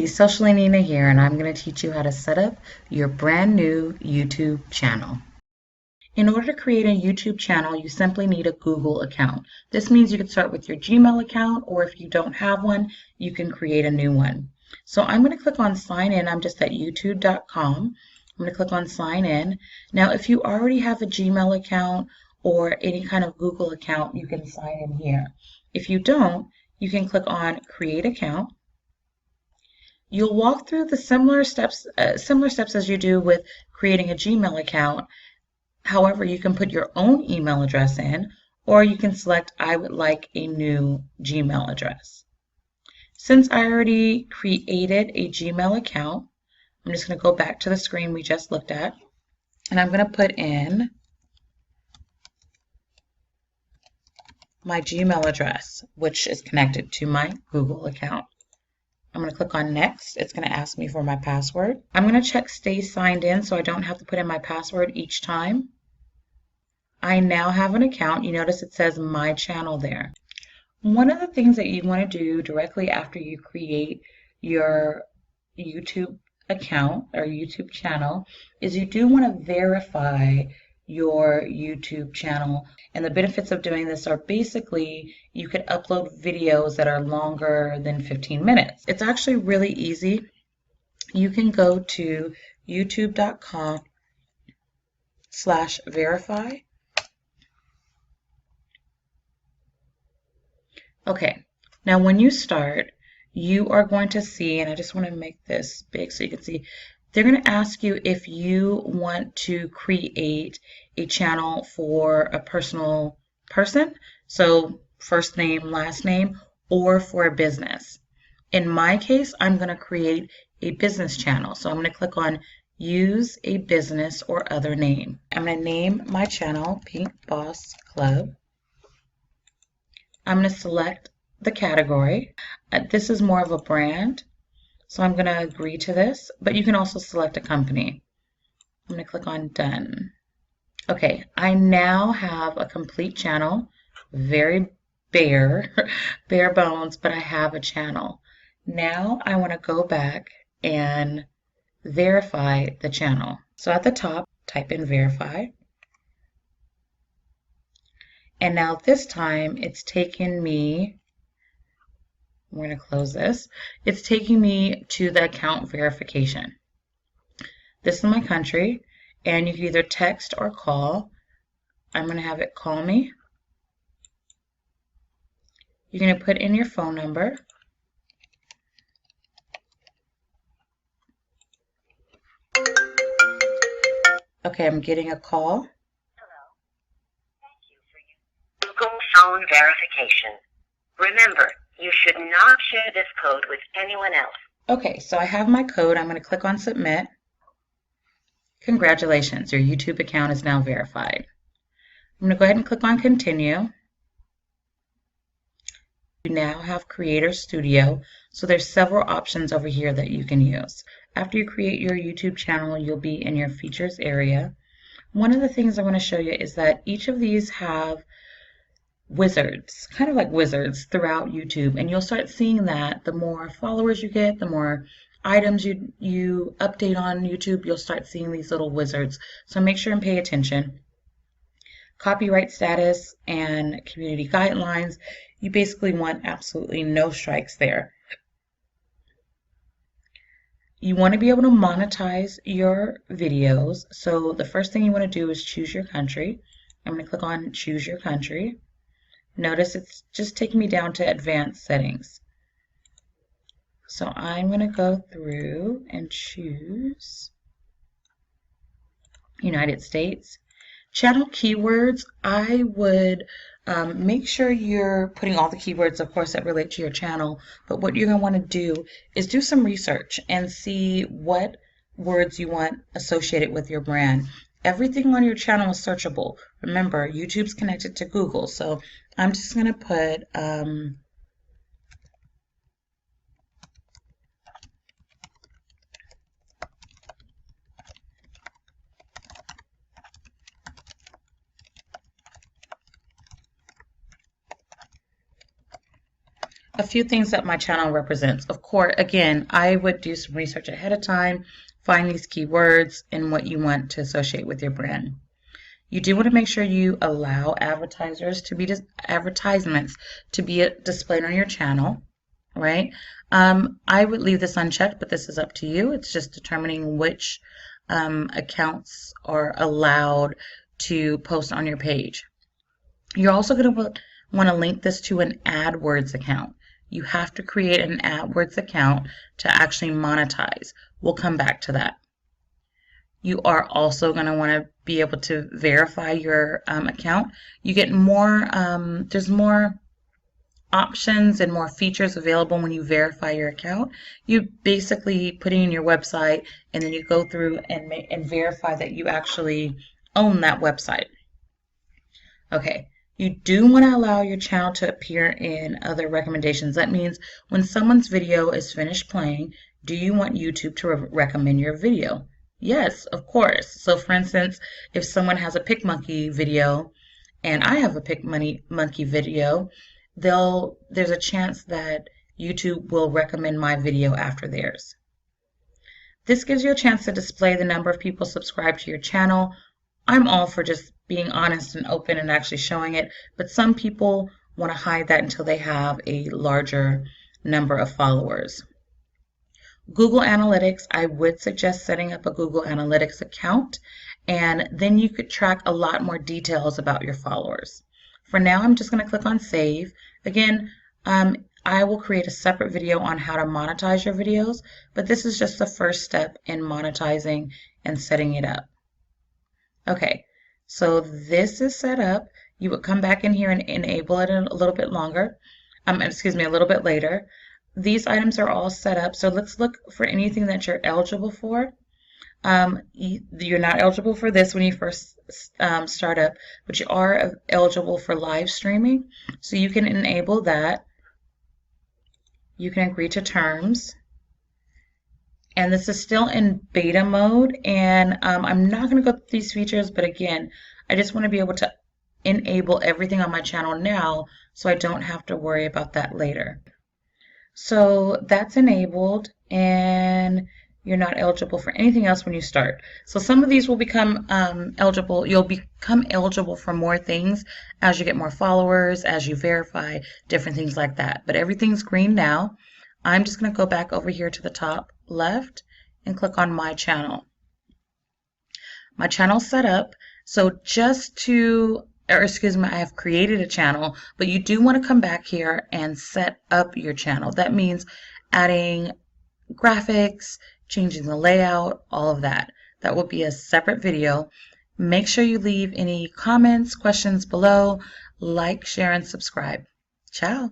Socially Nina here, and I'm going to teach you how to set up your brand new YouTube channel. In order to create a YouTube channel, you simply need a Google account. This means you can start with your Gmail account, or if you don't have one, you can create a new one. So I'm going to click on sign in. I'm just at youtube.com. I'm going to click on sign in. Now, if you already have a Gmail account or any kind of Google account, you can sign in here. If you don't, you can click on create account. You'll walk through the similar steps as you do with creating a Gmail account. However, you can put your own email address in, or you can select I would like a new Gmail address. Since I already created a Gmail account, I'm just going to go back to the screen we just looked at, and I'm going to put in my Gmail address, which is connected to my Google account. I'm going to click on next. It's going to ask me for my password. I'm going to check stay signed in so I don't have to put in my password each time. I now have an account. You notice it says my channel there. One of the things that you want to do directly after you create your YouTube account or YouTube channel is you do want to verify your YouTube channel. And the benefits of doing this are basically you could upload videos that are longer than 15 minutes. It's actually really easy. You can go to youtube.com/verify. Okay, now when you start, you are going to see, and I just want to make this big so you can see, they're going to ask you if you want to create a channel for a personal person, so first name, last name, or for a business. In my case, I'm going to create a business channel, so I'm going to click on use a business or other name. I'm going to name my channel Pink Boss Club. I'm going to select the category. This is more of a brand, so I'm going to agree to this, but you can also select a company. I'm going to click on done. Okay, I now have a complete channel, very bare bones, but I have a channel. Now I want to go back and verify the channel. So at the top, type in verify. And now this time it's taken me, we're going to close this, it's taking me to the account verification. This is my country, and you can either text or call. I'm going to have it call me. You're going to put in your phone number. Okay, I'm getting a call. Google phone verification. Remember, you should not share this code with anyone else. Okay, so I have my code. I'm going to click on submit. Congratulations, your YouTube account is now verified. I'm going to go ahead and click on continue. You now have Creator Studio, so there's several options over here that you can use. After you create your YouTube channel, you'll be in your features area. One of the things I want to show you is that each of these have wizards, kind of like wizards throughout YouTube, and you'll start seeing that the more followers you get, the more items you update on YouTube, you'll start seeing these little wizards. So make sure and pay attention. Copyright status and community guidelines, you basically want absolutely no strikes there. You want to be able to monetize your videos, so the first thing you want to do is choose your country. I'm going to click on choose your country. Notice it's just taking me down to advanced settings. So I'm going to go through and choose United States. Channel keywords, I would make sure you're putting all the keywords, of course, that relate to your channel, but what you're going to want to do is do some research and see what words you want associated with your brand. Everything on your channel is searchable. Remember, YouTube's connected to Google, so I'm just going to put a few things that my channel represents. Of course, again, I would do some research ahead of time, find these keywords and what you want to associate with your brand. You do want to make sure you allow advertisements to be displayed on your channel, right? I would leave this unchecked, but this is up to you. It's just determining which accounts are allowed to post on your page. You're also going to want to link this to an AdWords account. You have to create an AdWords account to actually monetize. We'll come back to that. You are also going to want to be able to verify your account. You get more, there's more options and more features available when you verify your account. You basically put in your website and then you go through and verify that you actually own that website. Okay, you do want to allow your channel to appear in other recommendations. That means when someone's video is finished playing, do you want YouTube to recommend your video? Yes, of course. So for instance, if someone has a PicMonkey video and I have a PicMonkey video, there's a chance that YouTube will recommend my video after theirs. This gives you a chance to display the number of people subscribed to your channel. I'm all for just being honest and open and actually showing it, but some people want to hide that until they have a larger number of followers. Google Analytics, I would suggest setting up a Google Analytics account, and then you could track a lot more details about your followers. For now, I'm just going to click on Save. Again, I will create a separate video on how to monetize your videos, but this is just the first step in monetizing and setting it up. Okay, so this is set up. You would come back in here and enable it a little bit longer. A little bit later. These items are all set up, so let's look for anything that you're eligible for. You're not eligible for this when you first start up, but you are eligible for live streaming, so you can enable that. You can agree to terms. And this is still in beta mode, and I'm not going to go through these features, but again, I just want to be able to enable everything on my channel now so I don't have to worry about that later. So that's enabled, and you're not eligible for anything else when you start. So some of these will become eligible. You'll become eligible for more things as you get more followers, as you verify, different things like that. But everything's green now. I'm just going to go back over here to the top left and click on My Channel. My channel's set up. So I have created a channel, but you do want to come back here and set up your channel. That means adding graphics, changing the layout, all of that. That will be a separate video. Make sure you leave any comments, questions below. Like, share, and subscribe. Ciao.